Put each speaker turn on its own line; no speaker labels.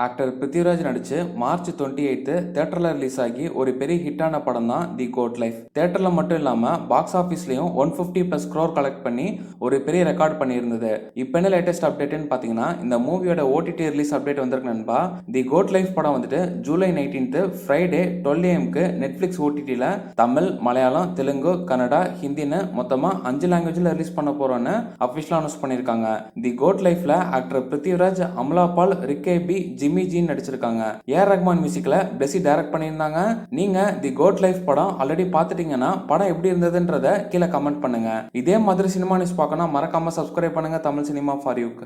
Actor Prithviraj நடிச்சு March 28 தியேட்டர்ல release ஆகி ஒரு பெரிய ஹிட்டான படம் தான் தி கோட் லைஃப். தியேட்டர்ல மட்டும் இல்லாம பாக்ஸ் ஆஃபீஸ்லயும் 150+ crore கலெக்ட் பண்ணி ஒரு பெரிய ரெக்கார்ட் பண்ணியிருந்தது. இப்போ என்ன லேட்டஸ்ட் அப்டேட்னு பாத்தீங்கன்னா, இந்த மூவியோட ஓடிடி ரிலீஸ் அப்டேட் வந்திருக்கு நண்பா. தி கோட் லைஃப் படம் வந்துட்டு ஜூலை 19 ஃப்ரைடே 12 AM நெட்ஃபிளிக்ஸ் ஓடிடில தமிழ், மலையாளம், தெலுங்கு, கன்னடா, ஹிந்தின்னு மொத்தமா 5 லாங்குவேஜ்ல ரிலீஸ் பண்ண போறோம்னு அபிஷியலா அனௌன்ஸ் பண்ணிருக்காங்க. தி கோட் லைஃப்ல actor Prithviraj, Amala Paul, Rik Aby, Jimmy Jean நடிச்சிருக்காங்க. ஏஆர் ரஹ்மான் மியூசிக்ல பிளெஸி டைரக்ட் பண்ணியிருந்தாங்க. நீங்க தி கோட் லைஃப் படம் ஆல்ரெடி பார்த்துட்டீங்கன்னா படம் எப்படி இருந்ததுன்றத கீழே கமெண்ட் பண்ணுங்க. இதே மாதிரி சினிமா நியூஸ் பார்க்கணும் மறக்காம சப்ஸ்கிரைப் பண்ணுங்க தமிழ் சினிமா ஃபார் யூக்கு.